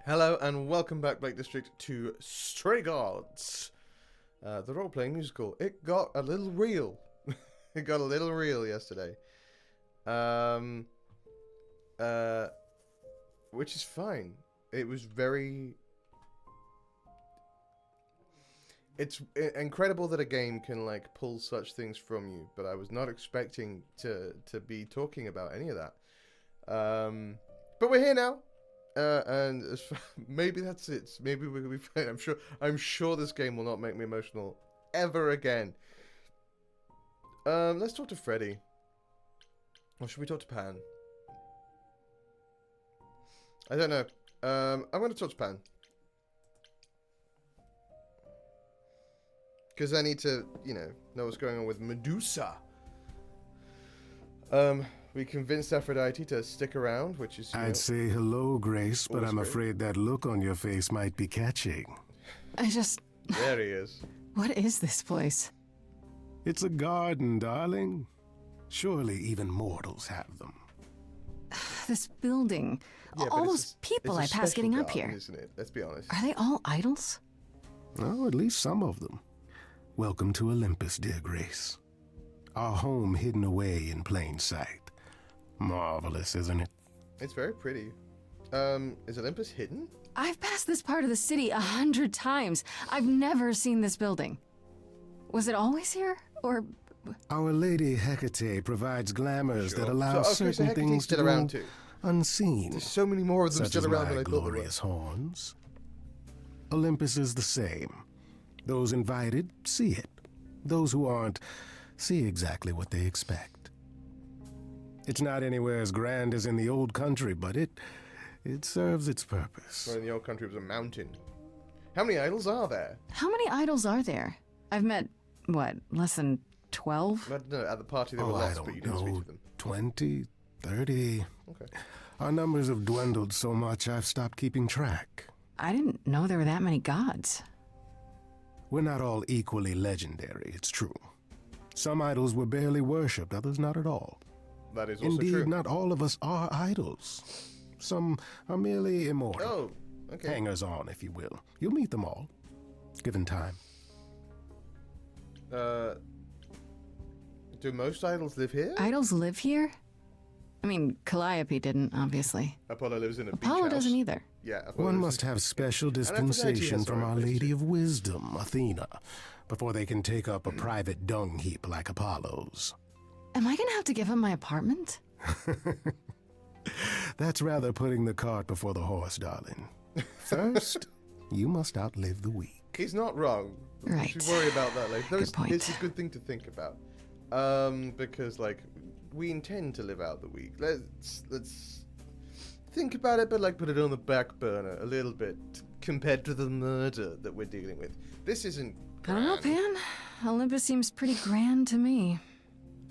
Hello and welcome back, Blake District, to Stray Gods, the role-playing musical. It got a little real. It got a little real yesterday. Which is fine. It was very... It's incredible that a game can, like, pull such things from you, but I was not expecting to be talking about any of that. But we're here now. And maybe that's it. Maybe we're gonna be fine. I'm sure this game will not make me emotional ever again. Let's talk to Freddy. Or should we talk to Pan? I don't know. I'm gonna talk to Pan. Because I need to, know what's going on with Medusa. We convinced Aphrodite to stick around, which is, I'd say hello, Grace, but I'm afraid that look on your face might be catching. There he is. What is this place? It's a garden, darling. Surely even mortals have them. This building. Yeah, all those people I pass getting up here. Isn't it? Let's be honest. Are they all idols? Oh, at least some of them. Welcome to Olympus, dear Grace. Our home hidden away in plain sight. Marvelous, isn't it? It's very pretty. Is Olympus hidden? I've passed this part of the city 100 times. I've never seen this building. Was it always here, or...? Our Lady Hecate provides glamours that allow certain so things to still go around too. unseen. There's so many more of them such still as around my than I thought there were. glorious horns. Olympus is the same. Those invited see it. Those who aren't see exactly what they expect. It's not anywhere as grand as in the old country, but it serves its purpose. Where in the old country was a mountain. How many idols are there? How many idols are there? I've met, what, less than 12? I don't know, at the party there were lots, but you didn't speak to them. 20, 30. Okay. Our numbers have dwindled so much I've stopped keeping track. I didn't know there were that many gods. We're not all equally legendary, it's true. Some idols were barely worshipped, others not at all. That is also Indeed, true. not all of us are idols. Some are merely immortal. Oh, okay. Hangers-on, if you will. You'll meet them all, given time. Do most idols live here? Idols live here? I mean, Calliope didn't, obviously. Apollo lives in a beach Apollo house. doesn't either. Yeah, Apollo One lives must have special Aphrodite dispensation has from her own Our place Lady too. of Wisdom, Athena, before they can take up a private dung heap like Apollo's. Am I gonna have to give him my apartment? That's rather putting the cart before the horse, darling. First, you must outlive the week. He's not wrong. Right. We should worry about that later. Good point. It's a good thing to think about. Because, like, we intend to live out the week. Let's think about it, but, like, put it on the back burner a little bit compared to the murder that we're dealing with. This isn't I don't know, grand. Pan. Olympus seems pretty grand to me.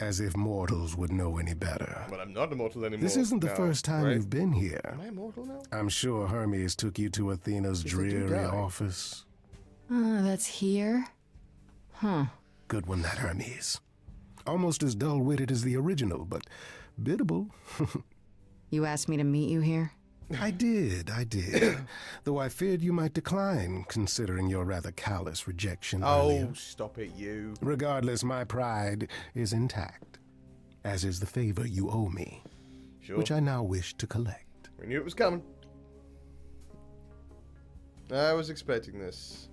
As if mortals would know any better. But I'm not immortal anymore. This isn't the now, first time right? you've been here. Am I immortal now? I'm sure Hermes took you to Athena's Yes, I do dreary die. office. That's here? Huh. Good one, that Hermes. Almost as dull-witted as the original, but biddable. You asked me to meet you here? I did. Though I feared you might decline, considering your rather callous rejection earlier. Oh, stop it, you. Regardless, my pride is intact, as is the favor you owe me, Sure. which I now wish to collect. We knew it was coming. I was expecting this.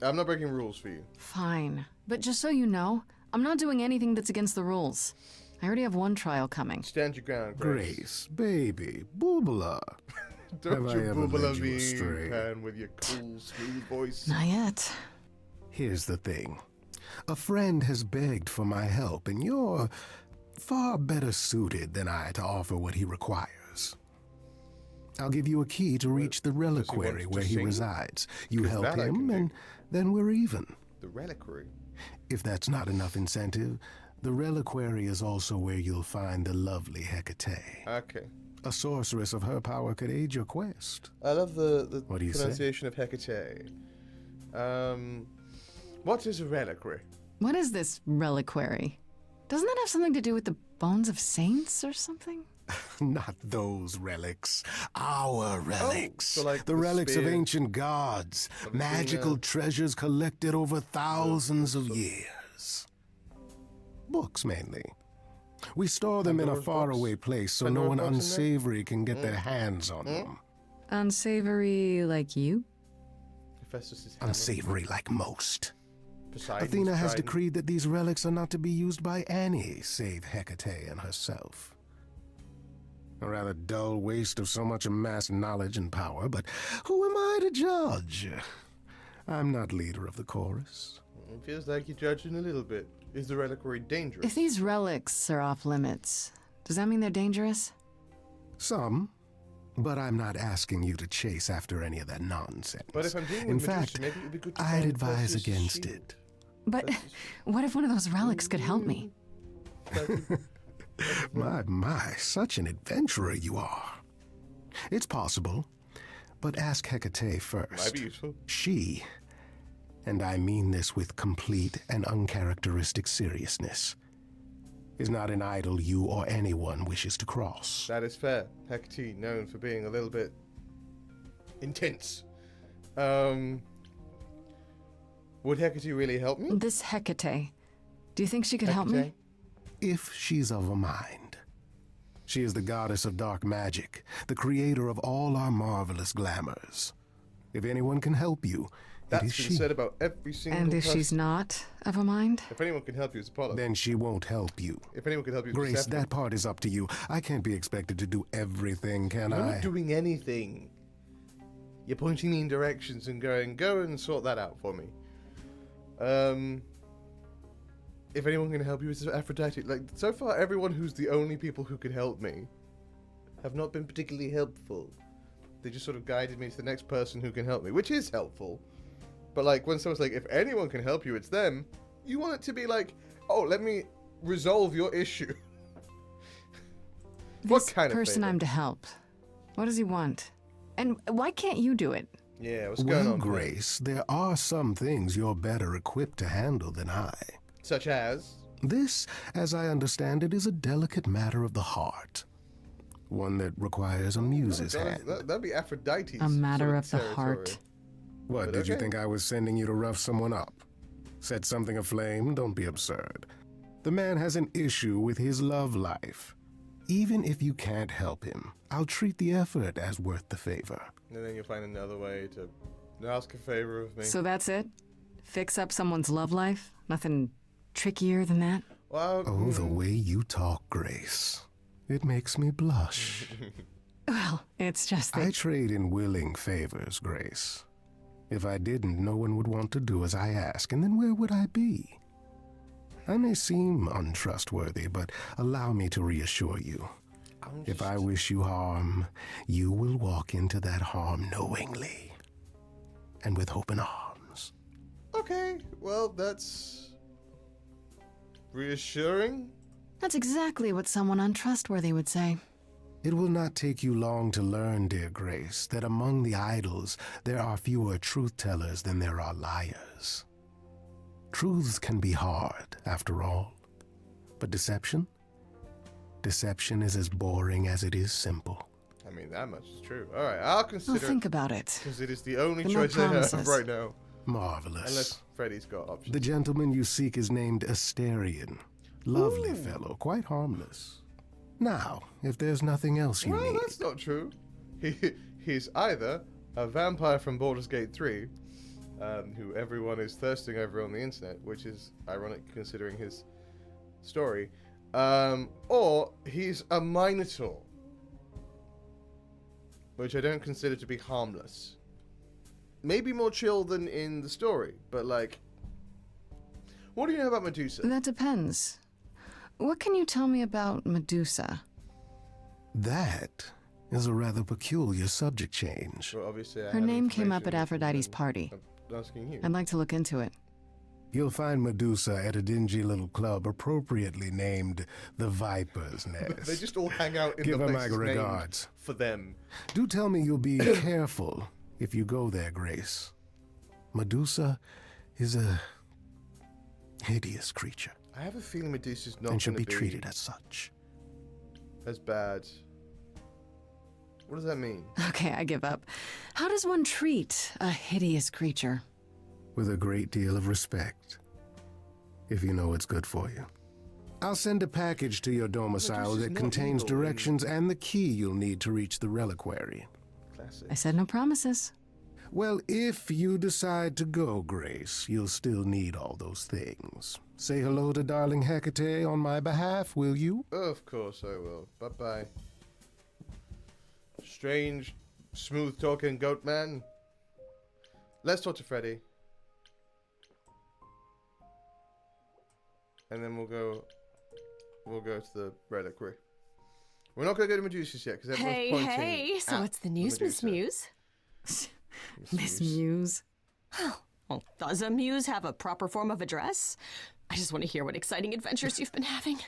I'm not breaking rules for you. Fine. But just so you know, I'm not doing anything that's against the rules. I already have one trial coming. Stand your ground, Grace. Grace, baby, boobala. Don't Have I you ever bubble led you me, astray? Pan, with your cool, smooth voice. Not yet. Here's the thing. A friend has begged for my help, and you're far better suited than I to offer what he requires. I'll give you a key to reach the Reliquary to where he sing? resides. You 'Cause help that I can him, do. and then we're even. The Reliquary. If that's not enough incentive, the Reliquary is also where you'll find the lovely Hecate. Okay. A sorceress of her power could aid your quest. I love the What do you say? pronunciation of Hecate. What is a reliquary? What is this reliquary? Doesn't that have something to do with the bones of saints or something? Not those relics. Our relics. so like the the relics of spear ancient gods. of Magical Athena. treasures collected over thousands of years. Books, mainly. We store them in a Pandora's faraway box? place so Pandora's no one box in there? unsavory can get their hands on them. Unsavory like you? Hephaestus' hammer. Unsavory like most. Poseidon's Athena has trident. decreed that these relics are not to be used by any save Hecate and herself. A rather dull waste of so much amassed knowledge and power, but who am I to judge? I'm not leader of the chorus. It feels like you're judging a little bit. Is the reliquary dangerous? If these relics are off limits, does that mean they're dangerous? Some, but I'm not asking you to chase after any of that nonsense. But if I'm dealing In with Medusa, fact, maybe it would be good to I'd find advise Perseus' against shield. it. But what if one of those relics could help me? My, such an adventurer you are. It's possible, but ask Hecate first. Might be useful. She, and I mean this with complete and uncharacteristic seriousness, is not an idol you or anyone wishes to cross. That is fair. Hecate, known for being a little bit intense. Would Hecate really help me? This Hecate, do you think she could help me? Hecate? If she's of a mind. She is the goddess of dark magic, the creator of all our marvelous glamours. If anyone can help you, it That's is been she. said about every single And if person. she's not of a mind? If anyone can help you, it's Apollo. Then she won't help you. If anyone can help you, it's Grace, Persephone. that part is up to you. I can't be expected to do everything, can You're I? not doing anything. You're pointing me in directions and going, go and sort that out for me. If anyone can help you, it's Aphrodite. Like, so far, everyone who's the only people who could help me have not been particularly helpful. They just sort of guided me to the next person who can help me, which is helpful. But, like, when someone's like, if anyone can help you, it's them, you want it to be like, oh, let me resolve your issue. What This kind of person favor? I'm to help, what does he want? And why can't you do it? Yeah, what's going Well, on? Grace, there are some things you're better equipped to handle than I. Such as? This, as I understand it, is a delicate matter of the heart. One that requires a muse's hand. That'd be Aphrodite's A matter sort of the territory. heart. What, But did you okay. think I was sending you to rough someone up? Set something aflame? Don't be absurd. The man has an issue with his love life. Even if you can't help him, I'll treat the effort as worth the favor. And then you'll find another way to ask a favor of me. So that's it? Fix up someone's love life? Nothing trickier than that? Well, Oh, the way you talk, Grace. It makes me blush. Well, it's just that I trade in willing favors, Grace. If I didn't, no one would want to do as I ask, and then where would I be? I may seem untrustworthy, but allow me to reassure you. If I wish you harm, you will walk into that harm knowingly and with open arms. Okay, well, that's reassuring. that's exactly what someone untrustworthy would say. It will not take you long to learn, dear Grace, that among the idols there are fewer truth-tellers than there are liars. Truths can be hard, after all. But deception? Deception is as boring as it is simple. I mean, that much is true. All right, I'll I'll consider think it about it. because it is the only But no choice I have promises. right now. Marvelous. Unless Freddy's got options. The gentleman you seek is named Asterion. Lovely Ooh. fellow, quite harmless. Now, if there's nothing else you Well, need... that's not true. He's either a vampire from Baldur's Gate 3, who everyone is thirsting over on the internet, which is ironic considering his story, or he's a Minotaur, which I don't consider to be harmless. Maybe more chill than in the story, but like, what do you know about Medusa? That depends. What can you tell me about Medusa? That is a rather peculiar subject change. Well, obviously, I Her have name came up at information, Aphrodite's and party. I'm asking you. I'd like to look into it. You'll find Medusa at a dingy little club appropriately named the Viper's Nest. They just all hang out in Give the her my places named regards. for them. Do tell me you'll be careful if you go there, Grace. Medusa is a hideous creature I have a feeling Medusa's not and should going be to treated as such. as bad. What does that mean? Okay, I give up. How does one treat a hideous creature? With a great deal of respect, if you know what's good for you. I'll send a package to your domicile this is that not contains evil. directions and the key you'll need to reach the Reliquary. Classic. I said no promises. Well, if you decide to go, Grace, you'll still need all those things. Say hello to darling Hecate on my behalf, will you? Of course I will. Bye-bye. Strange, smooth-talking goat man. Let's talk to Freddy. And then we'll go to the Reliquary. We're not going to go to Medusa's yet, because everyone's pointing Hey, so at what's the news, Miss Medusa. Muse? Miss Muse. Well, does a muse have a proper form of address? I just want to hear what exciting adventures you've been having.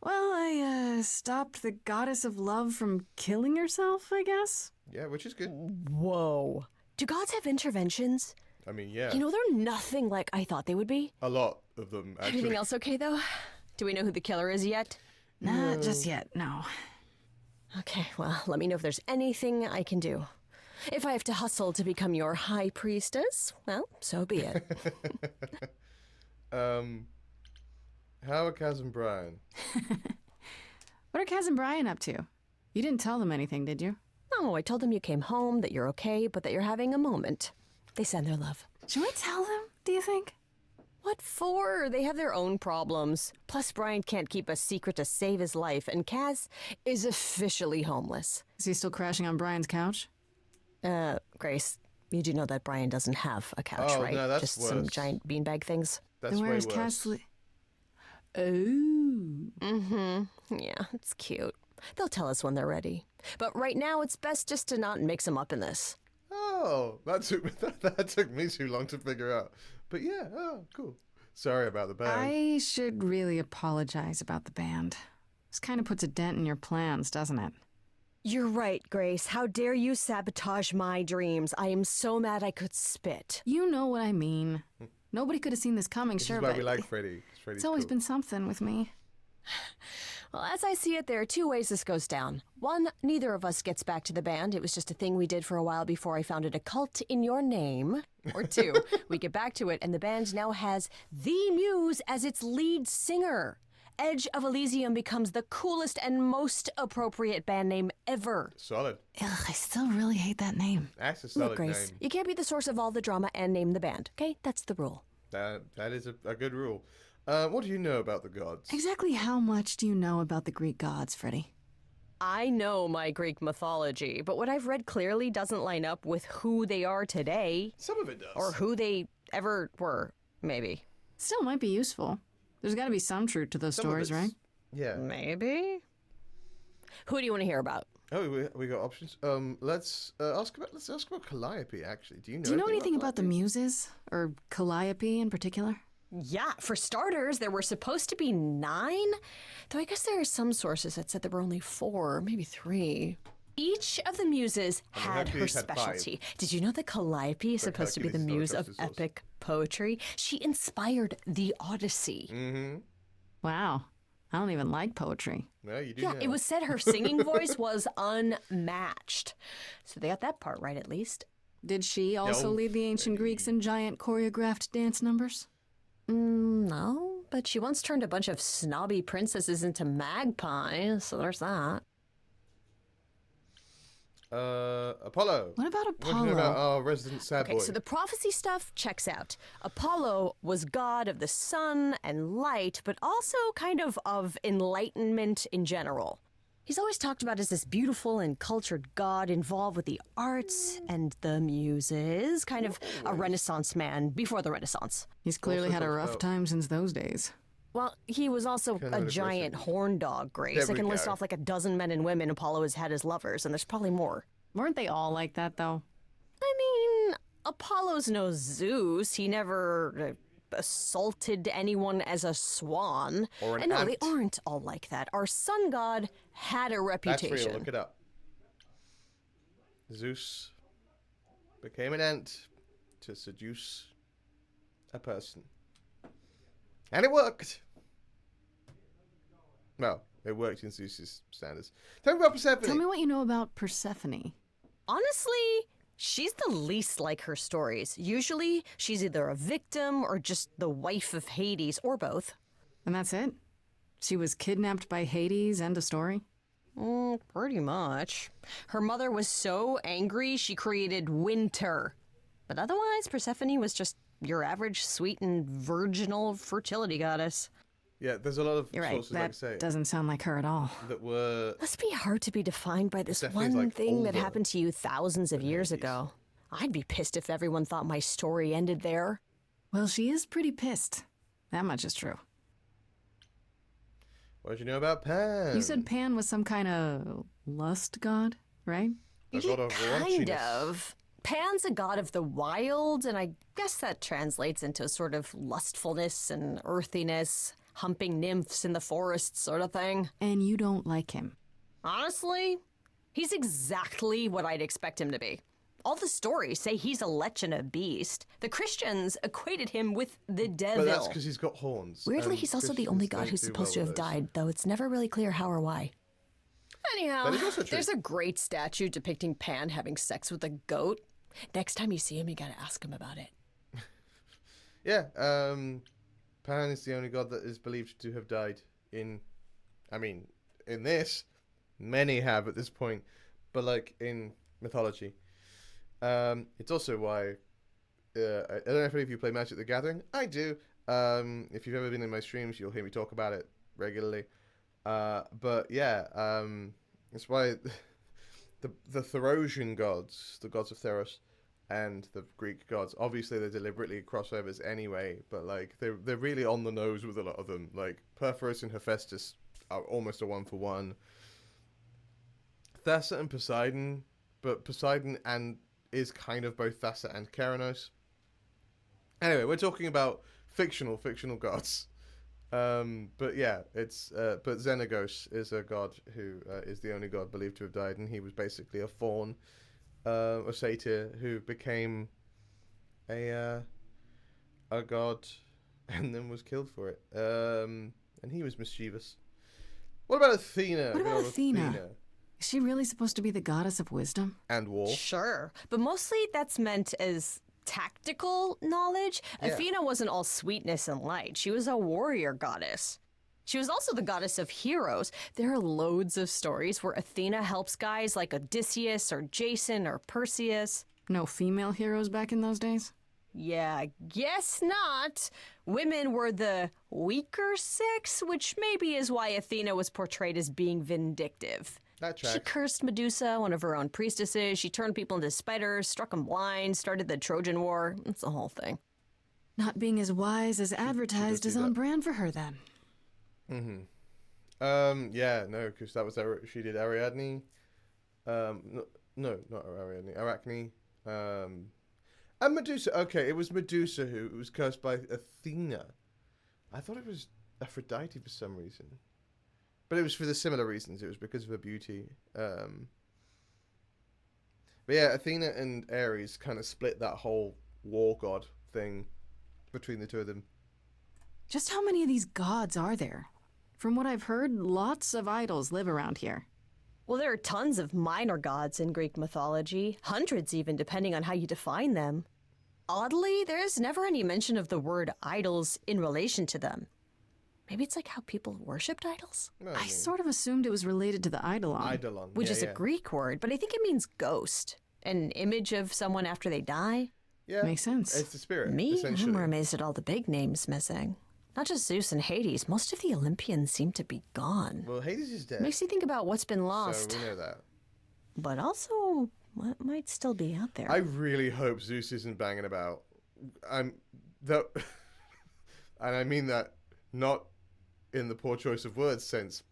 Well, I stopped the goddess of love from killing herself, I guess. Yeah, which is good. Whoa. Do gods have interventions? I mean, yeah. You know, they're nothing like I thought they would be. A lot of them, actually. Everything else okay, though? Do we know who the killer is yet? Not just yet, no. Okay, well, let me know if there's anything I can do. If I have to hustle to become your high priestess, well, so be it. How are Kaz and Brian? What are Kaz and Brian up to? You didn't tell them anything, did you? No, I told them you came home, that you're okay, but that you're having a moment. They send their love. Should we tell them, do you think? What for? They have their own problems. Plus, Brian can't keep a secret to save his life, and Kaz is officially homeless. Is he still crashing on Brian's couch? Grace, you do know that Brian doesn't have a couch, Oh, right? no, that's Just some worse. giant beanbag things. That's Then way where's worse. Kaz Oh. Yeah, it's cute. They'll tell us when they're ready. But right now, it's best just to not mix them up in this. Oh, that took me too long to figure out. But yeah, oh, cool. Sorry about the band. I should really apologize about the band. This kind of puts a dent in your plans, doesn't it? You're right, Grace. How dare you sabotage my dreams? I am so mad I could spit. You know what I mean. Nobody could have seen this coming, This sure, is why but we like Freddy. 'Cause Freddy's it's always cool. been something with me. Well, as I see it, there are two ways this goes down. One, neither of us gets back to the band. It was just a thing we did for a while before I founded a cult in your name. Or two, we get back to it and the band now has the Muse as its lead singer. Edge of Elysium becomes the coolest and most appropriate band name ever. Solid. Ugh, I still really hate that name. That's a Look, solid Grace, name. you can't be the source of all the drama and name the band, okay? That's the rule. That is a good rule. What do you know about the gods? Exactly how much do you know about the Greek gods, Freddy? I know my Greek mythology, but what I've read clearly doesn't line up with who they are today. Some of it does. Or who they ever were, maybe. Still might be useful. There's got to be some truth to those Some of stories, it's- right? Yeah. Maybe? Who do you want to hear about? Oh, we got options. Let's ask about Calliope. Actually, do you know? Do you know anything about the Calliope? Muses? Or Calliope in particular? Yeah, for starters, there were supposed to be 9, though I guess there are some sources that said there were only 4, maybe 3. Each of the muses had her Hercules had 5. specialty. Did you know that Calliope is But supposed to be the Hercules is not a muse of trusted source. epic poetry? She inspired the Odyssey. Mm-hmm. Wow. I don't even like poetry. No, you do. Yeah, know. it was said her singing voice was unmatched. So they got that part right, at least. Did she also No, lead the ancient Greeks in giant choreographed dance numbers? No, but she once turned a bunch of snobby princesses into magpies, so there's that. Apollo. What about What do you Apollo? know about our resident sad Okay, boy? so the prophecy stuff checks out. Apollo was god of the sun and light, but also kind of enlightenment in general. He's always talked about as this beautiful and cultured god involved with the arts and the muses, kind of a Renaissance man before the Renaissance. He's clearly Also had a talks rough about- time since those days. Well, he was also Kind a of giant aggressive. horn dog, Grace. There I we can list go. off like a dozen men and women Apollo has had as lovers, and there's probably more. Weren't they all like that, though? I mean, Apollo's no Zeus. He never assaulted anyone as a swan. Or an and no, they ant. aren't all like that. Our sun god had a That's reputation. real. Look it up. Zeus became an ant to seduce a person, and it worked. Well, It worked in Zeus's standards. Tell me about Persephone. Tell me what you know about Persephone. Honestly, she's the least like her stories. Usually, she's either a victim or just the wife of Hades, or both. And that's it? She was kidnapped by Hades, end of story? Pretty much. Her mother was so angry, she created winter. But otherwise, Persephone was just your average sweet and virginal fertility goddess. Yeah, there's a lot of You're right, sources, like I that say, doesn't sound like her at all. that were... Must be hard to be defined by this Persephone's, one like, thing that older happened to you thousands of years Hades. ago. I'd be pissed if everyone thought my story ended there. Well, she is pretty pissed. That much is true. What did you know about Pan? You said Pan was some kind of lust god, right? A god of Kind raunchiness. of. Pan's a god of the wild, and I guess that translates into a sort of lustfulness and earthiness, humping nymphs in the forest sort of thing. And you don't like him. Honestly, he's exactly what I'd expect him to be. All the stories say he's a lech and a beast. The Christians equated him with the devil. But that's because he's got horns. Weirdly, and he's also the Christians only god don't who's do supposed to well have with those. died, though it's never really clear how or why. Anyhow, That is also true. there's a great statue depicting Pan having sex with a goat. Next time you see him, you gotta ask him about it. Yeah, Pan is the only god that is believed to have died in... I mean, in this, many have at this point, but like in mythology. It's also why... I don't know if any of you play Magic the Gathering. I do. If you've ever been in my streams, you'll hear me talk about it regularly. But yeah, it's why the Therosian gods, the gods of Theros, and the Greek gods, obviously they're deliberately crossovers anyway, but like they're really on the nose with a lot of them. Like Persephone and Hephaestus are almost a 1-for-1. Thassa and Poseidon, but Poseidon is kind of both Thassa and Keranos. Anyway, we're talking about fictional gods. But yeah, it's but Xenagos is a god who is the only god believed to have died, and he was basically a faun, a satyr who became a god and then was killed for it. And he was mischievous. What about Athena? What about Good old Athena? Is she really supposed to be the goddess of wisdom? and war. Sure, but mostly that's meant as tactical knowledge. Yeah. Athena wasn't all sweetness and light. She was a warrior goddess. She was also the goddess of heroes. There are loads of stories where Athena helps guys like Odysseus or Jason or Perseus. No female heroes back in those days? Yeah, guess not. Women were the weaker sex, which maybe is why Athena was portrayed as being vindictive. That She tracks. cursed Medusa, one of her own priestesses. She turned people into spiders, struck them blind, started the Trojan War. It's the whole thing. Not being as wise as advertised do is on that. brand for her then. Yeah, no, because that was she did Ariadne. No, not Ariadne. Arachne. And Medusa. Okay, it was Medusa who was cursed by Athena. I thought it was Aphrodite for some reason. But it was for the similar reasons. It was because of her beauty. But yeah, Athena and Ares kind of split that whole war god thing between the two of them. Just how many of these gods are there? From what I've heard, lots of idols live around here. Well, there are tons of minor gods in Greek mythology, hundreds even, depending on how you define them. Oddly, there's never any mention of the word idols in relation to them. Maybe it's like how people worshipped idols? No, I sort of assumed it was related to the eidolon. Eidolon. Which yeah, is yeah. a Greek word, but I think it means ghost. An image of someone after they die. Yeah, Makes sense. It's the spirit, Me, I'm essentially. more amazed at all the big names missing. Not just Zeus and Hades, most of the Olympians seem to be gone. Well, Hades is dead. Makes you think about what's been lost, So we know that. but also what might still be out there. I really hope Zeus isn't banging about. And I mean that not in the poor choice of words sense,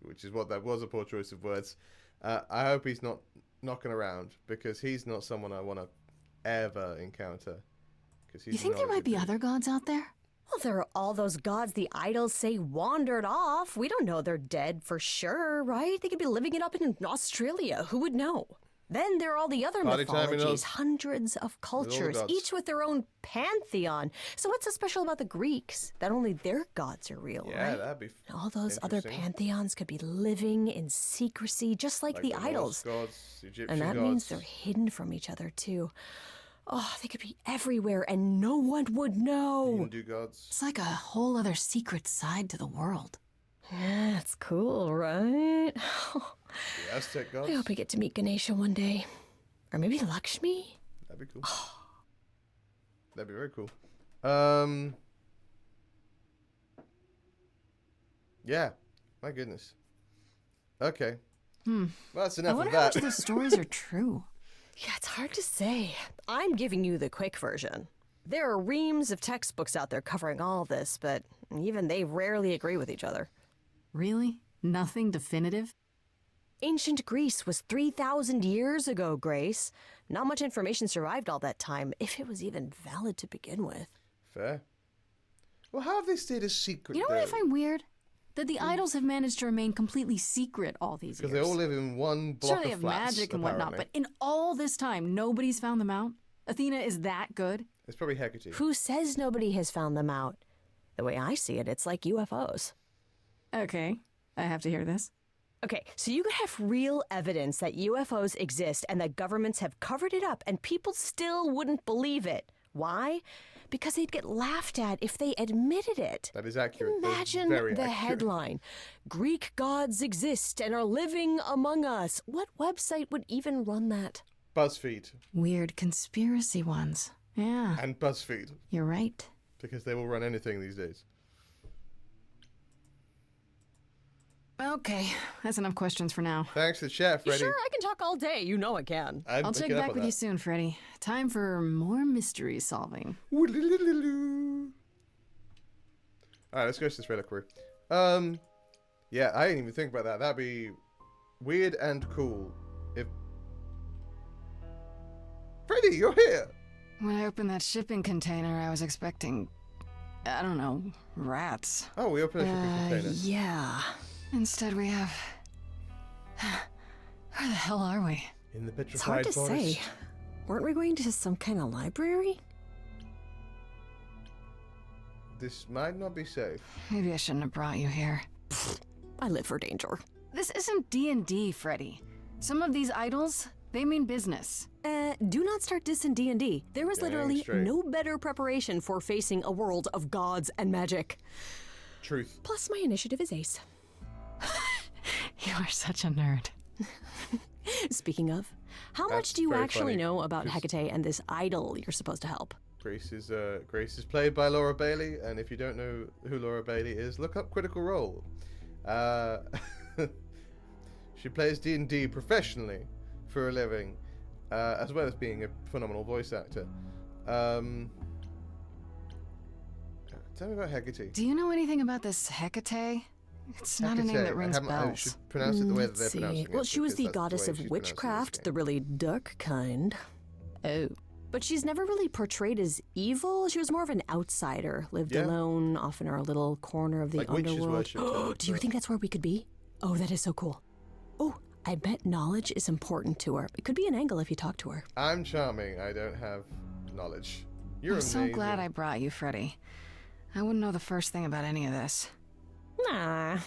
which is what that was, a poor choice of words. I hope he's not knocking around, because he's not someone I want to ever encounter. You think there might be other gods out there? Well, there are all those gods the idols say wandered off. We don't know they're dead for sure, right? They could be living it up in Australia. Who would know? Then there are all the other Party time, mythologies, hundreds of cultures, gods. each with their own pantheon. So what's so special about the Greeks? That only their gods are real, Yeah, right? that'd be All those other interesting. pantheons could be living in secrecy, just like the Norse idols. gods, the Egyptian And that gods. means they're hidden from each other, too. Oh, they could be everywhere and no one would know. Hindu gods. It's like a whole other secret side to the world. Yeah, that's cool, right? The Aztec gods. I hope I get to meet Ganesha one day. Or maybe Lakshmi? That'd be cool. That'd be very cool. Yeah. My goodness. Okay. Well, that's I enough wonder of how much that. of those stories are true. Yeah, it's hard to say. I'm giving you the quick version. There are reams of textbooks out there covering all this, but even they rarely agree with each other. Really? Nothing definitive? Ancient Greece was 3,000 years ago, Grace. Not much information survived all that time, if it was even valid to begin with. Fair. Well, how have they stayed a secret? You know what I find weird? That the idols have managed to remain completely secret all these Because years. they all live in one block Sure, they of have flats, magic and whatnot, apparently. but in all this time, nobody's found them out? Athena is that good? It's probably Hecate. Who says nobody has found them out? The way I see it, it's like UFOs. Okay, I have to hear this. Okay, so you could have real evidence that UFOs exist and that governments have covered it up and people still wouldn't believe it. Why? Because they'd get laughed at if they admitted it. That is accurate. That is Imagine very the accurate. headline. Greek gods exist and are living among us. What website would even run that? BuzzFeed. Weird conspiracy ones. Yeah, And BuzzFeed. you're right. Because they will run anything these days. Okay, that's enough questions for now. Thanks to the chat, Freddy. Sure, I can talk all day. You know I can. I'm I'll check picking up back on with that. you soon, Freddy. Time for more mystery solving. Alright, let's go to this Reliquary. Yeah, I didn't even think about that. That'd be weird and cool if... Freddy, you're here! When I opened that shipping container, I was expecting, I don't know, rats. Oh, we opened a shipping container. Yeah. Instead, we have. Where the hell are we? In the It's hard petrified to forest. say. Weren't we going to some kind of library? This might not be safe. Maybe I shouldn't have brought you here. I live for danger. This isn't D&D, Freddy. Some of these idols, they mean business. Do not start dissing D&D. There is Dang literally straight. no better preparation for facing a world of gods and magic. Truth. Plus, my initiative is ace. You are such a nerd. Speaking of, how That's much do you very actually funny, know about 'cause- Hecate and this idol you're supposed to help? Grace is played by Laura Bailey, and if you don't know who Laura Bailey is, look up Critical Role. She plays D&D professionally for a living, as well as being a phenomenal voice actor. Tell me about Hecate. Do you know anything about this Hecate? It's not a name that rings I bells. should pronounce it the way that Let's they're see. pronouncing it. Well, she was because the that's goddess way of she's pronouncing it in this witchcraft, the game. really dark kind. Oh. But she's never really portrayed as evil. She was more of an outsider, lived Yeah. alone, off in her little corner of the Like witches underworld. worshipped her, Do you but- think that's where we could be? Oh, that is so cool. Oh, I bet knowledge is important to her. It could be an angle if you talk to her. I'm charming. I don't have knowledge. You're I'm amazing. so glad I brought you, Freddy. I wouldn't know the first thing about any of this. Nah.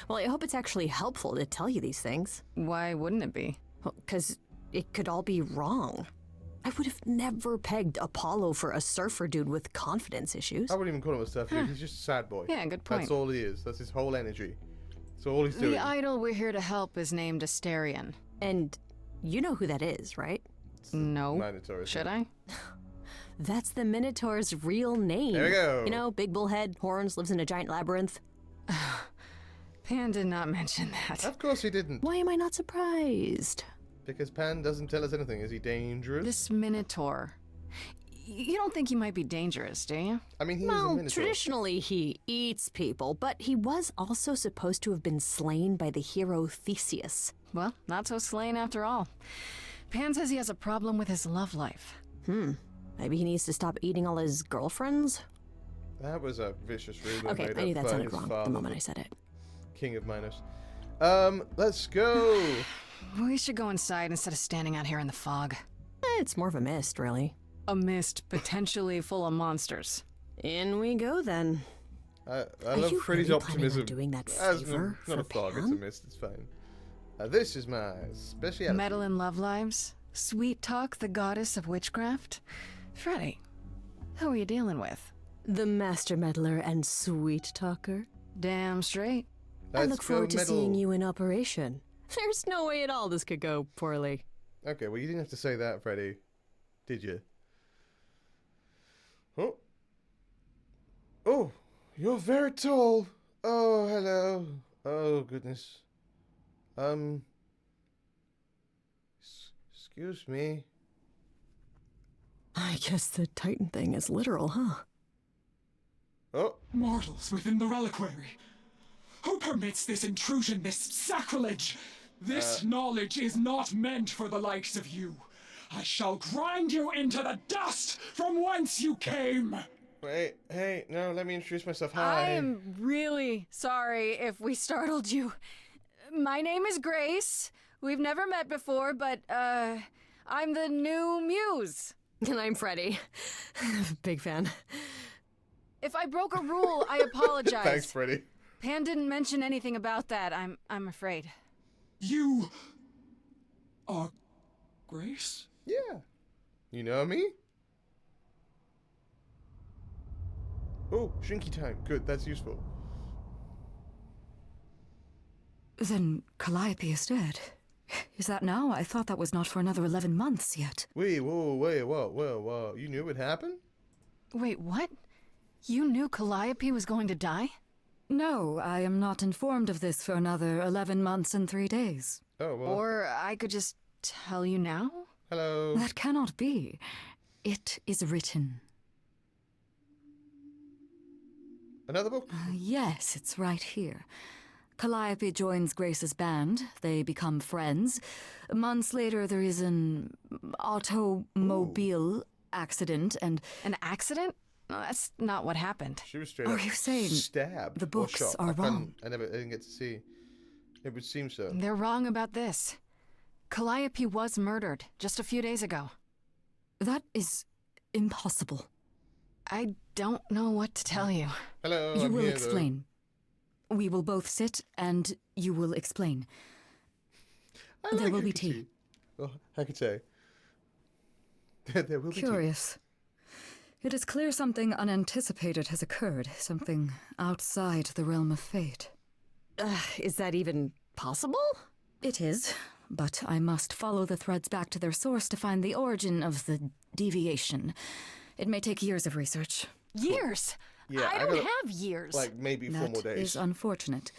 Well, I hope it's actually helpful to tell you these things. Why wouldn't it be? Because it could all be wrong. I would have never pegged Apollo for a surfer dude with confidence issues. I wouldn't even call him a stuff dude. He's just a sad boy. Yeah, good point. That's all he is. That's his whole energy. That's all he's doing. The idol we're here to help is named Asterion. And you know who that is, right? No. Minotaur, isn't Should it? I? That's the Minotaur's real name. There we go. You know, big bullhead, horns, lives in a giant labyrinth. Pan did not mention that. Of course he didn't. Why am I not surprised? Because Pan doesn't tell us anything. Is he dangerous? This Minotaur. You don't think he might be dangerous, do you? I mean, he is a Well, Minotaur. traditionally he eats people, but he was also supposed to have been slain by the hero Theseus. Well, not so slain after all. Pan says he has a problem with his love life. Maybe he needs to stop eating all his girlfriends? That was a vicious rumor Okay, made I knew up that by sounded his wrong father, the moment I said it. King of Minos. Let's go. We should go inside instead of standing out here in the fog. It's more of a mist, really. A mist potentially full of monsters. In we go, then. I Are love you Freddy's really planning on optimism. doing that It's favor not a for fog, it's a Pam? mist, it's fine. This is my speciality. Meddle in love lives? Sweet Talk, the goddess of witchcraft? Freddy, who are you dealing with? The master meddler and sweet talker. Damn straight. I Let's look go forward to seeing meddle. you in operation. There's no way at all this could go poorly. Okay, well, you didn't have to say that, Freddy. Did you? Oh. Oh, you're very tall. Oh, hello. Oh, goodness. Excuse me. I guess the Titan thing is literal, huh? Oh, Mortals within the Reliquary. Who permits this intrusion, this sacrilege? This knowledge is not meant for the likes of you. I shall grind you into the dust from whence you came. wait, hey, no, let me introduce myself. Hi. I am really sorry if we startled you. My name is Grace. We've never met before, but, I'm the new muse. And I'm Freddy. Big fan. If I broke a rule, I apologize. Thanks, Freddy. Pan didn't mention anything about that, I'm afraid. You are Grace? Yeah. You know me? Oh, shrinky time. Good, that's useful. Then Calliope is dead. Is that now? I thought that was not for another 11 months yet. Wait, whoa. You knew it happened? Wait, what? You knew Calliope was going to die? No, I am not informed of this for another 11 months and 3 days. Oh, well. Or I could just tell you now? Hello. That cannot be. It is written. Another book? Yes, it's right here. Calliope joins Grace's band. They become friends. Months later, there is an automobile accident, and An accident? No, that's not what happened. She was straight Are up you saying stabbed. the or books shot. are wrong? I didn't get to see. It would seem so. They're wrong about this. Calliope was murdered just a few days ago. that is impossible. I don't know what to tell you. Hello. You I'm will here, though. explain. We will both sit, and you will explain. I There like will be Hecate. tea. Well, I could say. There will be tea. Curious. It is clear something unanticipated has occurred, something outside the realm of fate. Is that even possible? It is, but I must follow the threads back to their source to find the origin of the deviation. It may take years of research. Years? Yeah, I I don't gotta- have years. Like maybe 4 more That days. is unfortunate.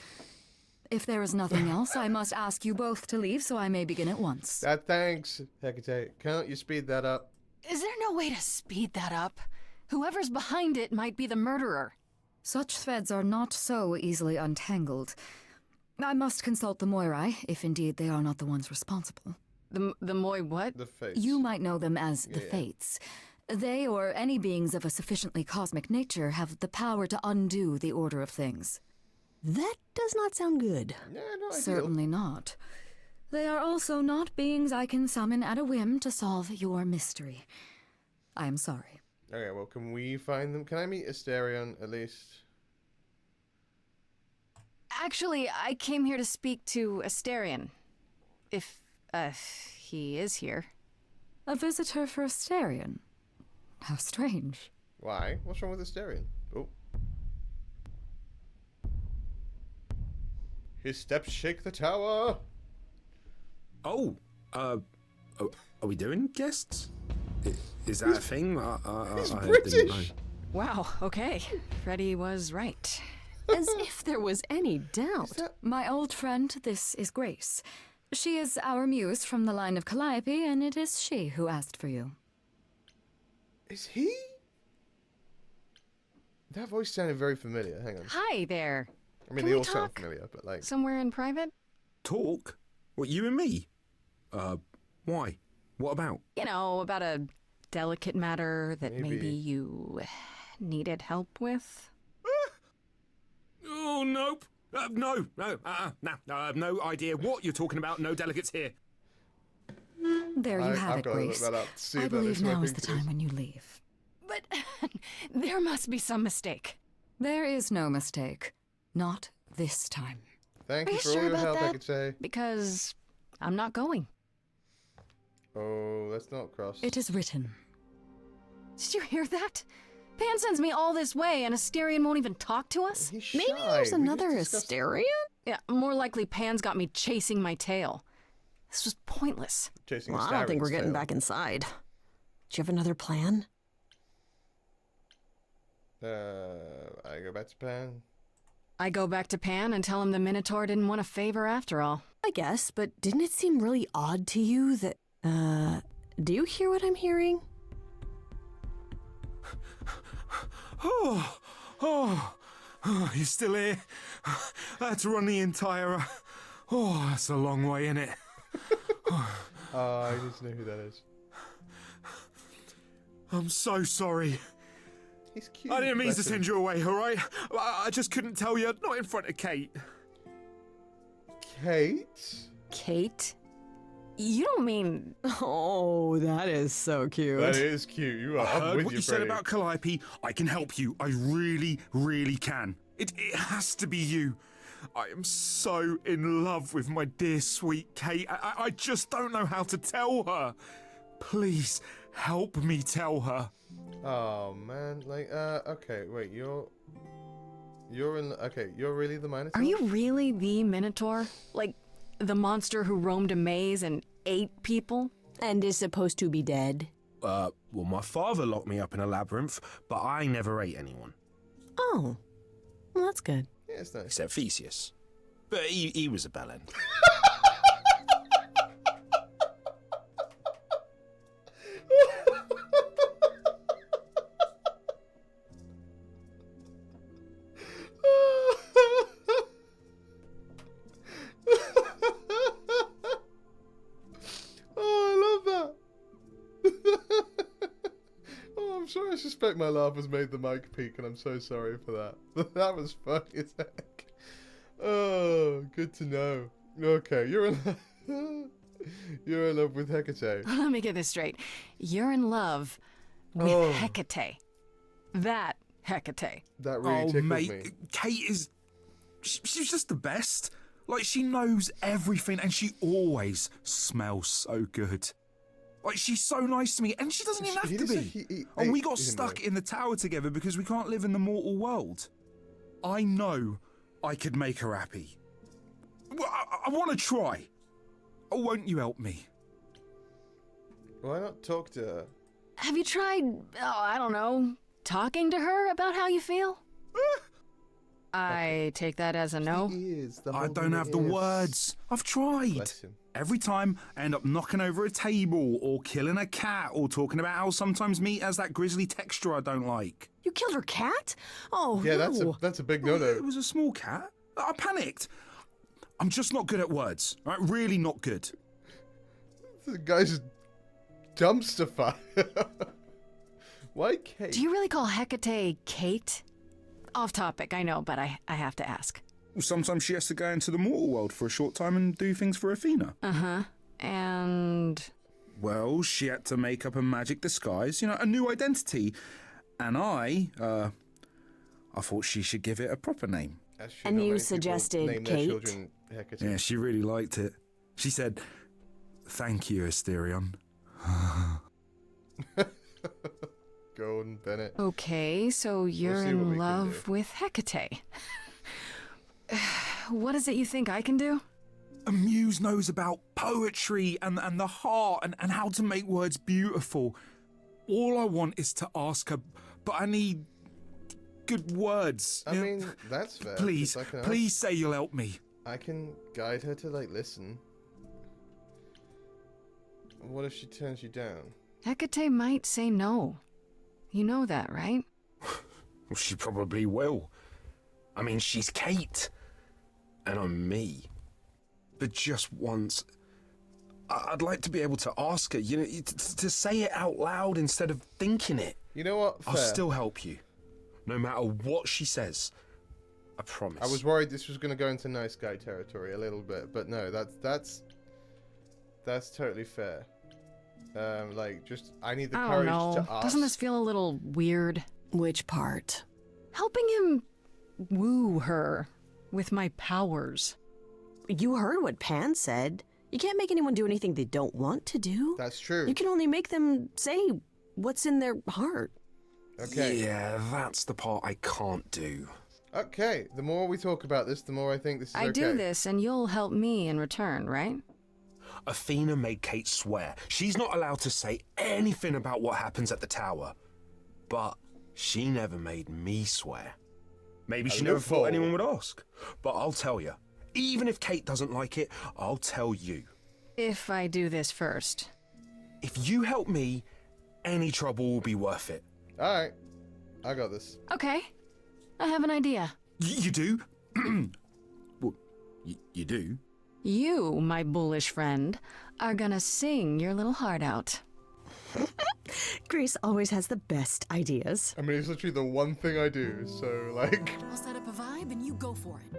If there is nothing else, I must ask you both to leave so I may begin at once. Thanks, Hecate. Can't you speed that up? Is there no way to speed that up? Whoever's behind it might be the murderer. Such threads are not so easily untangled. I must consult the Moirai, if indeed they are not the ones responsible. The Moy what? The face. You might know them as the Yeah. Fates. They, or any beings of a sufficiently cosmic nature, have the power to undo the order of things. That does not sound good. Yeah, no, I Certainly not. They are also not beings I can summon at a whim to solve your mystery. I am sorry. Okay, well, can we find them? Can I meet Asterion at least? Actually, I came here to speak to Asterion. If, he is here. A visitor for Asterion? How strange. Why? What's wrong with Asterion? Oh. His steps shake the tower. Oh, are we doing guests? Is that a thing? He's I didn't know. British. Wow, okay. Freddy was right. As if there was any doubt. My old friend, this is Grace. She is our muse from the line of Calliope, and it is she who asked for you. Is he? That voice sounded very familiar. Hang on. Hi there. I mean, Can they we all sound talk? familiar, but like. Somewhere in private? Talk? What, you and me? Why? What about? You know, about a delicate matter that Maybe. maybe you needed help with? Oh, nope. No, I have no idea what you're talking about. No delegates here. There you have I've it, got to look Grace. that up to see I if that is believe what I now is think the it is. time when you leave. But there must be some mistake. There is no mistake. Not this time. Thank Are you you for all sure your about help, that? Hecate. Because I'm not going. Oh, let's not cross. It is written. Did you hear that? Pan sends me all this way, and Asterion won't even talk to us? He's shy. Maybe there's We just another discussed- Asterion? Yeah, more likely Pan's got me chasing my tail. This was pointless. Chasing Well, a I don't think we're Astarion's getting tail. back inside. Do you have another plan? I go back to Pan. I go back to Pan and tell him the Minotaur didn't want a favor after all. I guess, but didn't it seem really odd to you that, do you hear what I'm hearing? Oh, you're still here? I had to run the entire... that's a long way, innit? I need to know who that is. I'm so sorry. He's cute. I didn't mean to bless him. send you away, alright? I just couldn't tell you, not in front of Kate. Kate? Kate? You don't mean... Oh, that is so cute. That is cute. You are. I I'm heard with what you, you said Freddie. about Calliope. I can help you. I really, really can. It has to be you. I am so in love with my dear sweet Kate. I just don't know how to tell her. Please help me tell her. Oh man, like, okay, wait, you're in. Okay, you're really the Minotaur. Are you really the Minotaur? Like, the monster who roamed a maze and ate people? And is supposed to be dead. Well, my father locked me up in a labyrinth, but I never ate anyone. Oh, well, that's good. Yeah, it's nice. Except Theseus. But he was a bellend. Oh, I love that. Oh, I'm sorry. I suspect my laugh has made the mic peak, and I'm so sorry for that. That was funny as heck. Oh, good to know. Okay, you're in. You're in love with Hecate. Let me get this straight. You're in love with Oh. Hecate. That Hecate. That really Oh, tickled mate, me. Kate is... She's just the best. Like, she knows everything, and she always smells so good. Like, she's so nice to me, and she doesn't even have He to just be. said he And we ate got him, stuck though. in the tower together because we can't live in the mortal world. I know I could make her happy. Well, I want to try. Oh, won't you help me? Why not talk to her? Have you tried, I don't know, talking to her about how you feel? I take that as a no. He is the I whole don't have the is. words. I've tried. Bless him. Every time I end up knocking over a table or killing a cat or talking about how sometimes meat has that grisly texture I don't like. You killed her cat? Oh, Yeah, no. that's a big Well, no-no. It was a small cat. I panicked. I'm just not good at words. Right? Really not good. The guy's dumpster fire. Why Kate? Do you really call Hecate Kate? Off topic, I know, but I have to ask. Well, sometimes she has to go into the mortal world for a short time and do things for Athena. Uh-huh. And... Well, she had to make up a magic disguise, a new identity. And I thought she should give it a proper name. As And not you many people suggested name their Kate? children Hecate. Yeah, she really liked it. She said, "Thank you, Asterion." Go on, Bennett. Okay, so you're see what we in can love do. with Hecate. What is it you think I can do? A muse knows about poetry and the heart and how to make words beautiful. All I want is to ask her, but I need good words. I mean, that's fair. Please, 'cause I can please say you'll help me. I can guide her to, listen. What if she turns you down? Hecate might say no. You know that, right? Well, she probably will. I mean, she's Kate, and I'm me. But just once, I'd like to be able to ask her, to say it out loud instead of thinking it. You know what? I'll Fair. still help you, no matter what she says. I promise. I was worried this was going to go into nice guy territory a little bit, but no, that's totally fair. Like, just I need the I courage don't know. to ask. Doesn't this feel a little weird? Which part? Helping him woo her with my powers. You heard what Pan said. You can't make anyone do anything they don't want to do. That's true. You can only make them say what's in their heart. Okay. Yeah, that's the part I can't do. Okay. The more we talk about this, the more I think this is okay. I do this, and you'll help me in return, right? Athena made Kate swear she's not allowed to say anything about what happens at the tower. But she never made me swear. Maybe she never thought anyone would ask. But I'll tell you, even if Kate doesn't like it, I'll tell you. If I do this first. If you help me, any trouble will be worth it. All right. I got this. Okay. I have an idea. You do? Well, you do? You, my bullish friend, are gonna sing your little heart out. Grace always has the best ideas. I mean, it's literally the one thing I do, so, like... I'll set up a vibe and you go for it.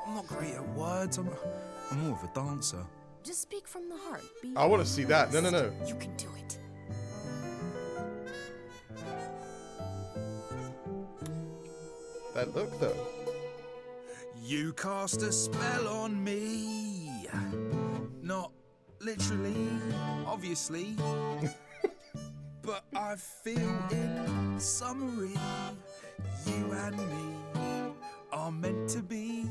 I'm not great at words. I'm more of a dancer. Just speak from the heart. Be I want to see that. No. You can do it. That look, though. You cast a spell on me. Not literally, obviously. But I feel in summary, you and me are meant to be.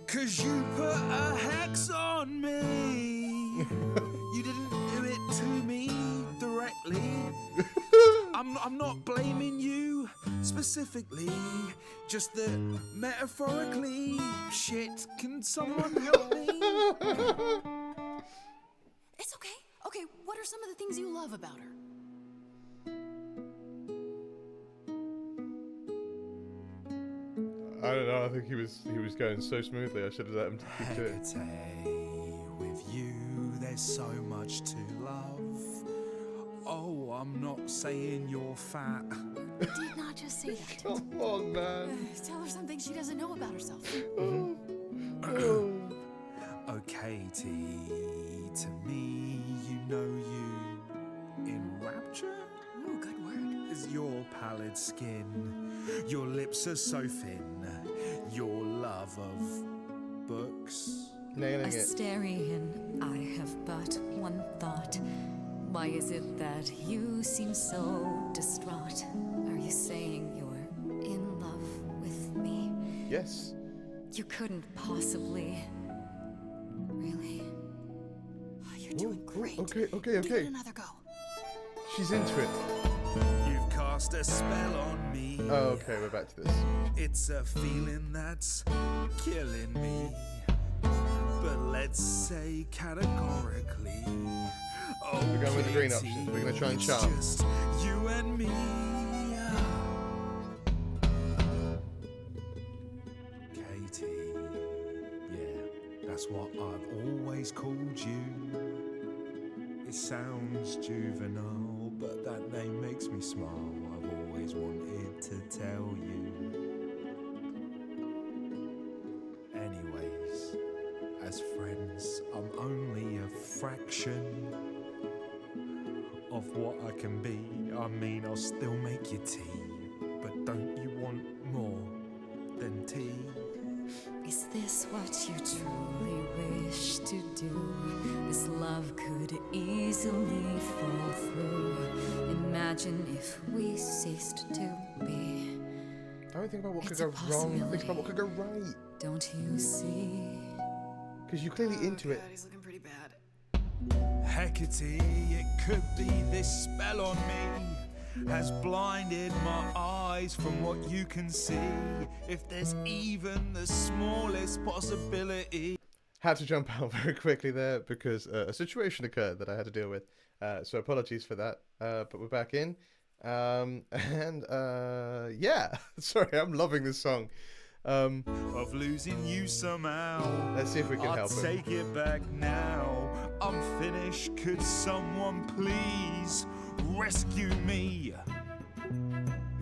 'Cause you put a hex on me. You didn't do it to me directly. I'm not blaming you specifically, just that metaphorically. Shit, can someone help me? It's okay. Okay, what are some of the things you love about her? I don't know. I think he was going so smoothly. I should have let him keep doing it. Hecate, with you, there's so much to love. Oh, I'm not saying you're fat. Did not just say that. Come on, man. Tell her something she doesn't know about herself. Oh, Katie, to me, you know you enrapture Ooh, good word. is your pallid skin. Your lips are so thin. Your love of books. Nailing it. Asterion, I have but one thought. Why is it that you seem so distraught? Are you saying you're in love with me? Yes. You couldn't possibly. Really? Oh, you're doing great. Okay. Give it another go. She's into it. You've cast a spell on me. Oh, okay. We're back to this. It's a feeling that's killing me. But let's say categorically. Oh, We're going with the green Katie, option. We're going to try and it's charm. just you and me. Katie, yeah, that's what I've always called you. It sounds juvenile, but that name makes me smile. I've always wanted to tell you. Anyways, as friends, I'm only a fraction of what I can be. I mean, I'll still make you tea, but don't you want more than tea? Is this what you truly wish to do? This love could easily fall through. Imagine if we ceased to be. Don't think about what It's could a go wrong. Think about what possibility. could go right. Don't you see? Because you're clearly into it. He's looking pretty bad. Hecate, it could be this spell on me has blinded my eyes from what you can see. If there's even the smallest possibility. Had to jump out very quickly there because a situation occurred that I had to deal with. So apologies for that. But we're back in. Yeah. Sorry, I'm loving this song. Of losing you somehow. Let's see if we can I'll help him. take it back now. I'm finished. Could someone please rescue me?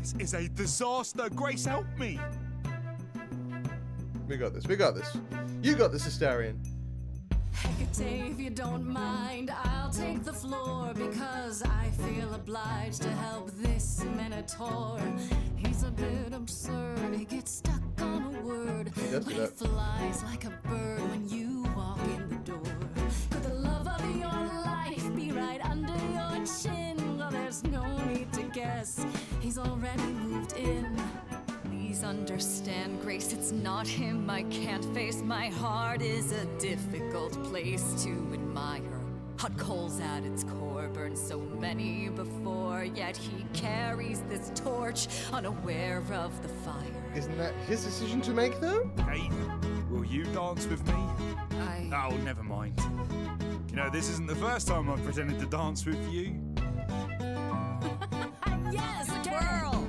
This is a disaster. Grace, help me. We got this. We got this. You got this, Astarion. Hecate, if you don't mind, I'll take the floor because I feel obliged to help this Minotaur. He's a bit absurd, he gets stuck on a word, but he flies like a bird when you walk in the door. Could the love of your life be right under your chin? Well, there's no need to guess, he's already moved in. Please understand, Grace, it's not him I can't face. My heart is a difficult place to admire. Hot coals at its core, burned so many before, yet he carries this torch, unaware of the fire. Isn't that his decision to make, though? Kate, will you dance with me? Oh, never mind. You know, this isn't the first time I've pretended to dance with you. Yes, twirl!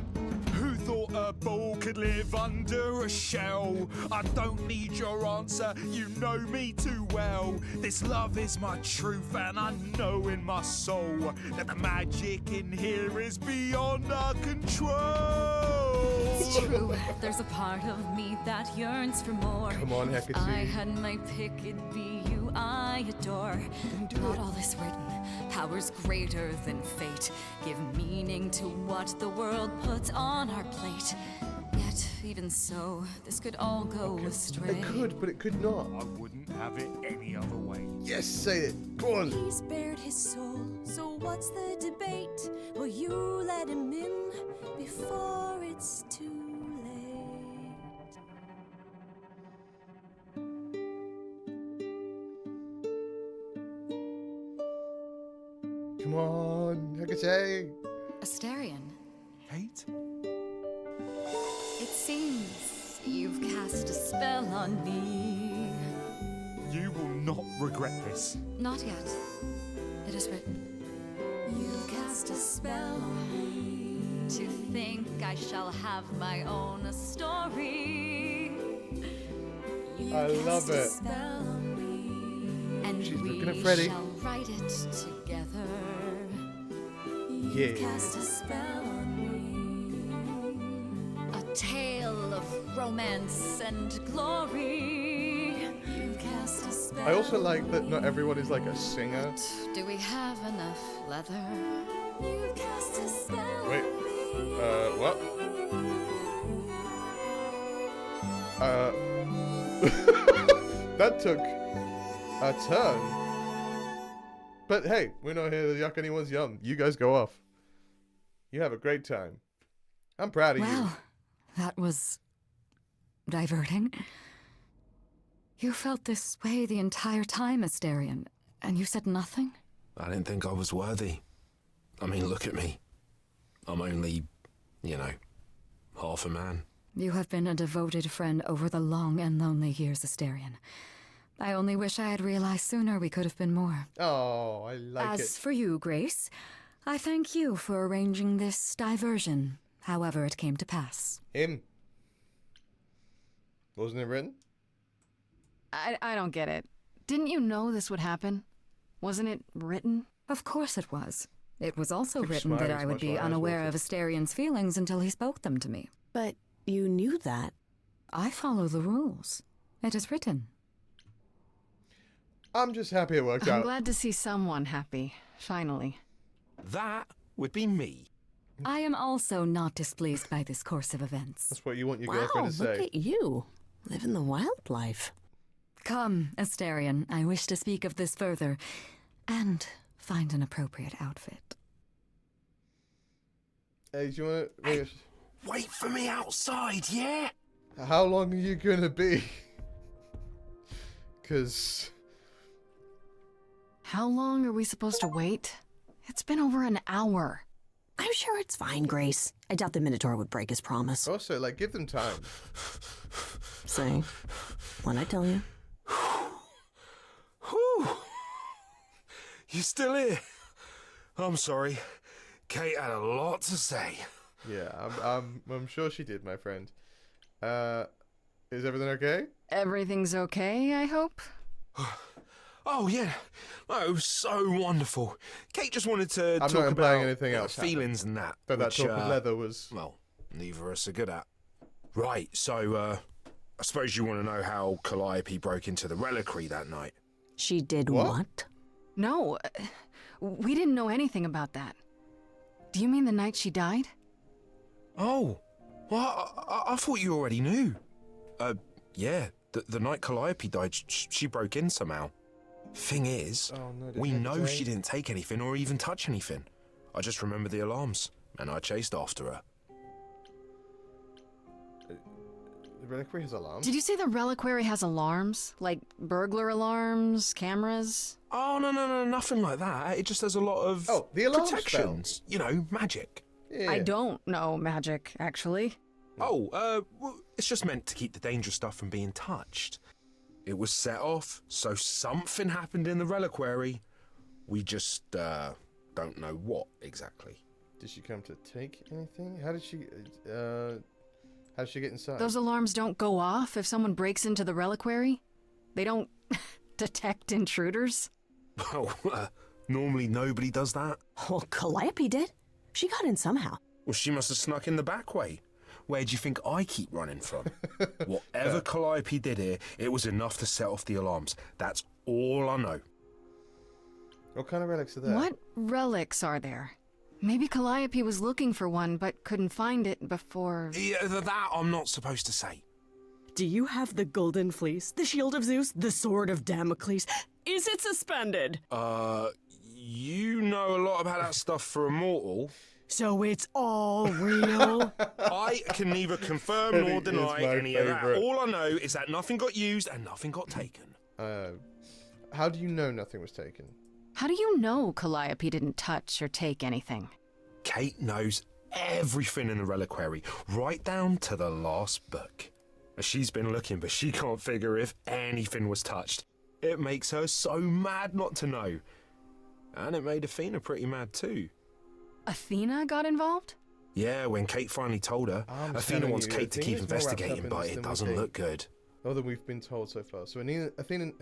Who thought a ball could live under a shell? I don't need your answer, you know me too well. This love is my truth, and I know in my soul that the magic in here is beyond our control. It's true, there's a part of me that yearns for more. Come on, Hecate. If I had my pick, it'd be you I adore. Not all is written, powers greater than fate give meaning to what the world puts on our plate. Yet, even so, this could all go astray. It could, but it could not. I wouldn't have it any other way. Yes, say it. Go on. He's bared his soul, so what's the debate? Will you let him in before it's too late? Come on, Hecate. Astarion, Kate? it seems you've cast a spell on me. You will not regret this. Not yet. It is written. You cast a spell on me. To think I shall have my own story. You I love cast a it. spell on me. And She's we looking at Freddy. shall write it together. You Yeah. cast a spell on me. A tale of romance and glory. You cast a spell. I also like that not everyone is like a singer. Do we have enough leather? You cast a spell Wait, on me. what? That took a turn. But hey, we're not here to yuck anyone's yum. You guys go off. You have a great time. I'm proud of you. Well, that was diverting. You felt this way the entire time, Astarion, and you said nothing? I didn't think I was worthy. I mean, look at me. I'm only, half a man. You have been a devoted friend over the long and lonely years, Astarion. I only wish I had realized sooner we could have been more. Oh, I like As it. for you, Grace, I thank you for arranging this diversion, however it came to pass. Him. Wasn't it written? I don't get it. Didn't you know this would happen? Wasn't it written? Of course it was. It was also Keep written that smiling I as would much be as I unaware want of Astarion's feelings until he spoke them to me. But you knew that. I follow the rules. It is written. I'm just happy it worked I'm out. glad to see someone happy, finally. That would be me. I am also not displeased by this course of events. That's what you want your Wow, girlfriend to look say. at you. Living the wildlife. Come, Astarion, I wish to speak of this further, and find an appropriate outfit. Hey, do you want to... Hey. Wait for me outside, yeah? How long are you gonna be? Because... How long are we supposed to wait? It's been over an hour. I'm sure it's fine, Grace. I doubt the Minotaur would break his promise. Also, like, give them time. Say, what'd I tell you? Whew. You still here? I'm sorry. Kate had a lot to say. Yeah, I'm sure she did, my friend. Is everything okay? Everything's okay, I hope? Oh, yeah. Oh, it was so wonderful. Kate just wanted to I'm talk not implying about anything else feelings and that. But that which, talk of leather was... Well, Neither of us are good at. Right, so, I suppose you want to know how Calliope broke into the Reliquary that night. She did What? what? No, we didn't know anything about that. Do you mean the night she died? Oh, well, I thought you already knew. Yeah, the night Calliope died, she broke in somehow. Thing is, Oh, no, we know Detective. she didn't take anything or even touch anything. I just remember the alarms, and I chased after her. The Reliquary has alarms? Did you say the Reliquary has alarms? Like burglar alarms, cameras? Oh, no, nothing like that. It just has a lot of the alarm protections. You know, magic. Yeah. I don't know magic, actually. Oh, well, it's just meant to keep the dangerous stuff from being touched. It was set off, so something happened in the Reliquary. We just, don't know what exactly. Did she come to take anything? How did she get inside? Those alarms don't go off if someone breaks into the Reliquary? They don't detect intruders? Well, normally nobody does that. Well, Calliope did. She got in somehow. Well, she must have snuck in the back way. Where do you think I keep running from? Whatever Calliope did here, it was enough to set off the alarms. That's all I know. What kind of relics are there? What relics are there? Maybe Calliope was looking for one, but couldn't find it before... Yeah, that I'm not supposed to say. Do you have the golden fleece, the shield of Zeus, the sword of Damocles? Is it suspended? You know a lot about that stuff for a mortal. So it's all real? I can neither confirm nor It is deny my any of that. favourite. All I know is that nothing got used and nothing got taken. How do you know nothing was taken? How do you know Calliope didn't touch or take anything? Kate knows everything in the Reliquary, right down to the last book. She's been looking, but she can't figure if anything was touched. It makes her so mad not to know. And it made Athena pretty mad too. Athena got involved? Yeah, when Kate finally told her, I'm Athena telling wants you, Kate to keep Athena's more wrapped up investigating, in but this it than we doesn't think. look good. More than we've been told so far. So Athena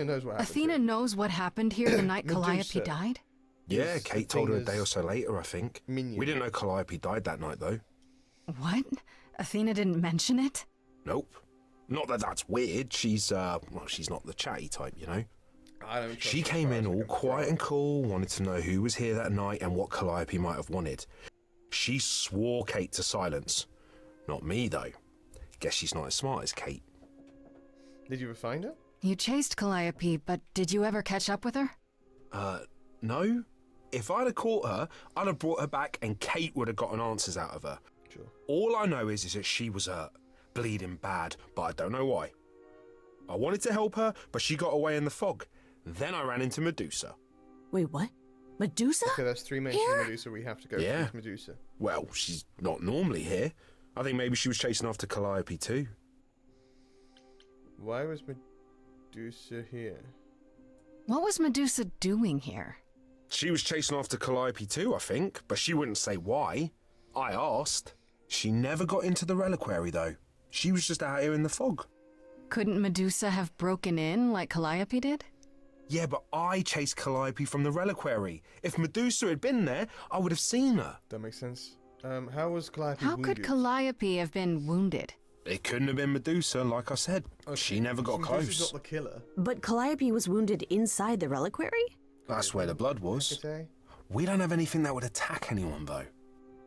knows what happened. Athena here. knows what happened here the night Calliope Medusa. died? Yeah, Is Kate told her a day or Athena's so later, I think. minion. We didn't know Calliope died that night, though. What? Athena didn't mention it? Nope. Not that that's weird. She's she's not the chatty type, you know. I don't trust She her came as in far as I all can quiet throw. and cool, wanted to know who was here that night and what Calliope might have wanted. She swore Kate to silence. Not me, though. Guess she's not as smart as Kate. Did you ever find her? You chased Calliope, but did you ever catch up with her? No. If I'd have caught her, I'd have brought her back and Kate would have gotten answers out of her. Sure. All I know is that she was hurt, bleeding bad, but I don't know why. I wanted to help her, but she got away in the fog. Then I ran into Medusa. Wait, what? Medusa? Okay, that's 3 mentions Here? of Medusa we have to go Yeah. through Medusa. Well, she's not normally here. I think maybe she was chasing after Calliope too. Why was Medusa here? What was Medusa doing here? She was chasing after Calliope too, I think, but she wouldn't say why. I asked. She never got into the Reliquary though. She was just out here in the fog. Couldn't Medusa have broken in like Calliope did? Yeah, but I chased Calliope from the Reliquary. If Medusa had been there, I would have seen her. That makes sense. How was Calliope How wounded? could Calliope have been wounded? It couldn't have been Medusa, like I said. Okay, She never got Medusa's close. not the killer. But Calliope was wounded inside the reliquary? That's where the blood was. Hecate? We don't have anything that would attack anyone, though.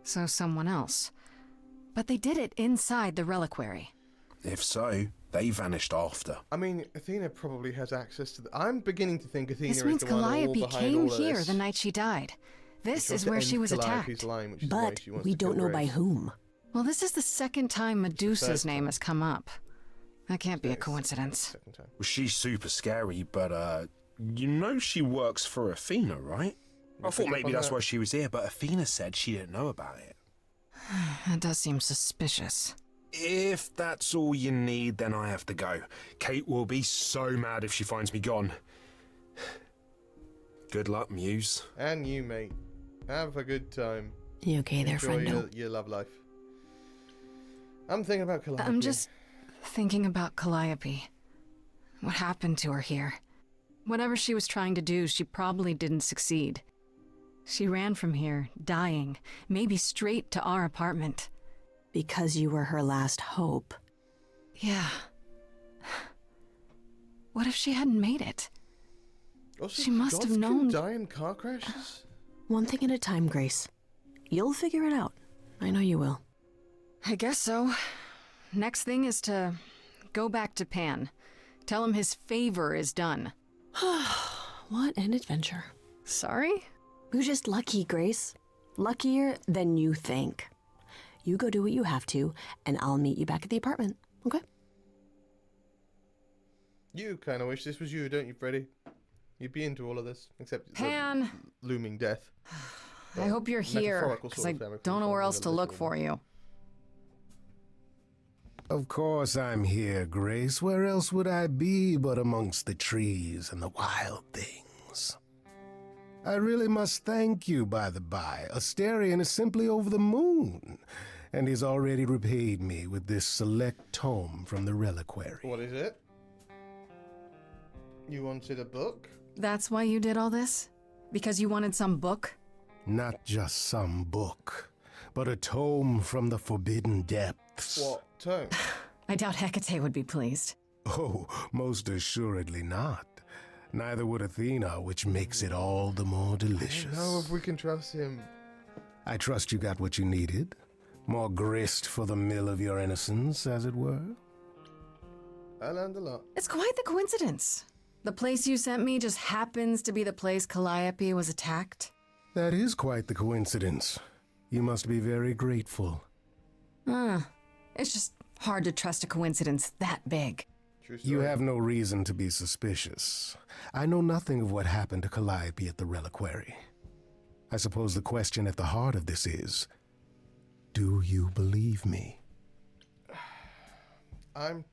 So someone else. But they did it inside the reliquary. If so, they vanished after. I mean, Athena probably has access to the... I'm beginning to think Athena This is means the one all Calliope behind came all of here this. the night she died. This She wants is to where end she was Calliope's attacked. line, which is why But she wants we to kill don't know by Grace. whom. Well, this is the second time Medusa's first name time. has come up. That can't be a Yes. coincidence. Second time. Well, she's super scary, but, you know she works for Athena, right? I thought pick up maybe on that's that. why she was here, but Athena said she didn't know about it. That does seem suspicious. If that's all you need, then I have to go. Kate will be so mad if she finds me gone. Good luck, Muse. And you, mate. Have a good time. You okay there, Enjoy friendo? your love life. I'm thinking about Calliope. I'm just thinking about Calliope. What happened to her here? Whatever she was trying to do, she probably didn't succeed. She ran from here, dying, maybe straight to our apartment. Because you were her last hope. Yeah. What if she hadn't made it? Also, She must have known. Die in car crashes? One thing at a time, Grace. You'll figure it out. I know you will. I guess so. Next thing is to go back to Pan. Tell him his favor is done. What an adventure. Sorry? You're just lucky, Grace. Luckier than you think. You go do what you have to, and I'll meet you back at the apartment, okay? You kind of wish this was you, don't you, Freddy? You'd be into all of this, except Pan! the looming death. I hope you're here, Metaphorical because sort I of family don't know where from else the to look literal. for you. Of course I'm here, Grace. Where else would I be but amongst the trees and the wild things? I really must thank you, by the by. Asterion is simply over the moon, and he's already repaid me with this select tome from the Reliquary. What is it? You wanted a book? That's why you did all this? Because you wanted some book? Not just some book, but a tome from the forbidden depths. What tome? I doubt Hecate would be pleased. Oh, most assuredly not. Neither would Athena, which makes it all the more delicious. I don't know if we can trust him. I trust you got what you needed. More grist for the mill of your innocence, as it were. I learned a lot. It's quite the coincidence. The place you sent me just happens to be the place Calliope was attacked. That is quite the coincidence. You must be very grateful. It's just hard to trust a coincidence that big. True story. You have no reason to be suspicious. I know nothing of what happened to Calliope at the Reliquary. I suppose the question at the heart of this is, do you believe me? I'm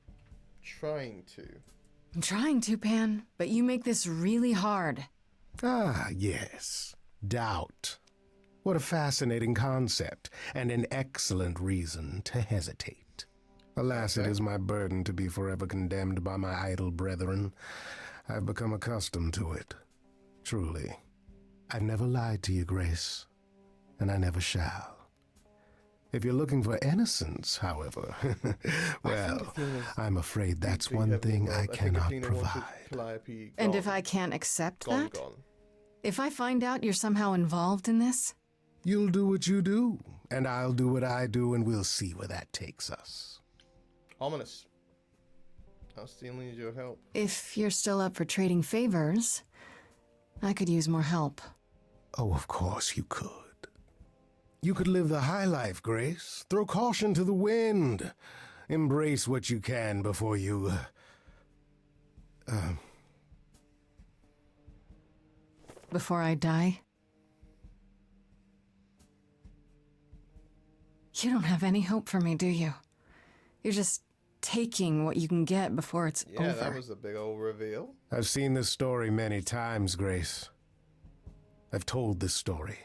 trying to. I'm trying to, Pan, but you make this really hard. Ah, yes. Doubt. What a fascinating concept, and an excellent reason to hesitate. Alas, it is my burden to be forever condemned by my idle brethren. I've become accustomed to it. Truly. I've never lied to you, Grace, and I never shall. If you're looking for innocence, however, well, I'm afraid that's one thing I cannot provide. And if I can't accept that? Gone. If I find out you're somehow involved in this? You'll do what you do, and I'll do what I do, and we'll see where that takes us. Ominous. I'll still need your help. If you're still up for trading favors, I could use more help. Oh, of course you could. You could live the high life, Grace. Throw caution to the wind. Embrace what you can before you... Before I die? You don't have any hope for me, do you? You're just taking what you can get before it's over. Yeah, that was a big old reveal. I've seen this story many times, Grace. I've told this story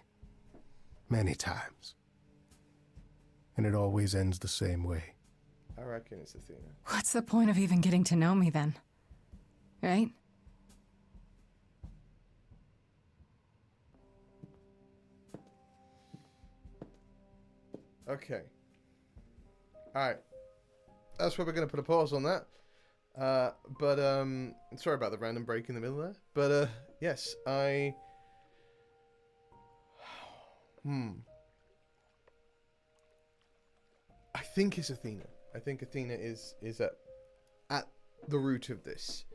many times. And it always ends the same way. I reckon it's Athena. What's the point of even getting to know me then? Right? Okay. Alright. That's where we're going to put a pause on that. Sorry about the random break in the middle there. But, yes, I think it's Athena. I think Athena is at the root of this.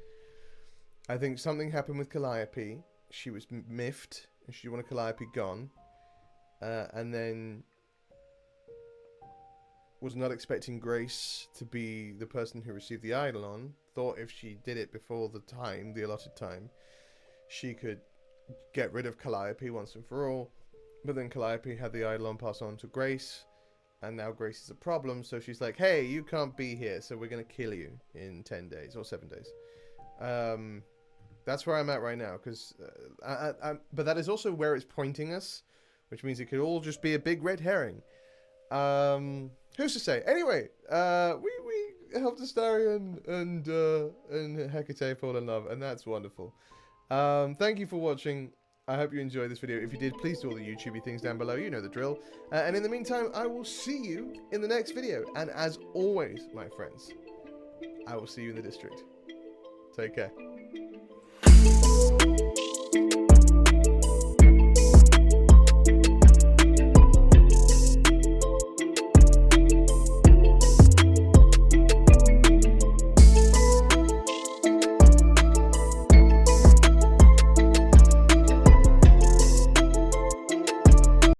I think something happened with Calliope. She was miffed, and she wanted Calliope gone. And then was not expecting Grace to be the person who received the Eidolon. Thought if she did it before the allotted time, she could get rid of Calliope once and for all. But then Calliope had the Eidolon pass on to Grace, and now Grace is a problem, so she's like, hey, you can't be here, so we're going to kill you in 10 days, or 7 days. That's where I'm at right now, because... but that is also where it's pointing us, which means it could all just be a big red herring. Who's to say? Anyway, we helped Astarion and Hecate fall in love, and that's wonderful. Thank you for watching. I hope you enjoyed this video. If you did, please do all the YouTubey things down below. You know the drill. And in the meantime, I will see you in the next video. And as always, my friends, I will see you in the district. Take care.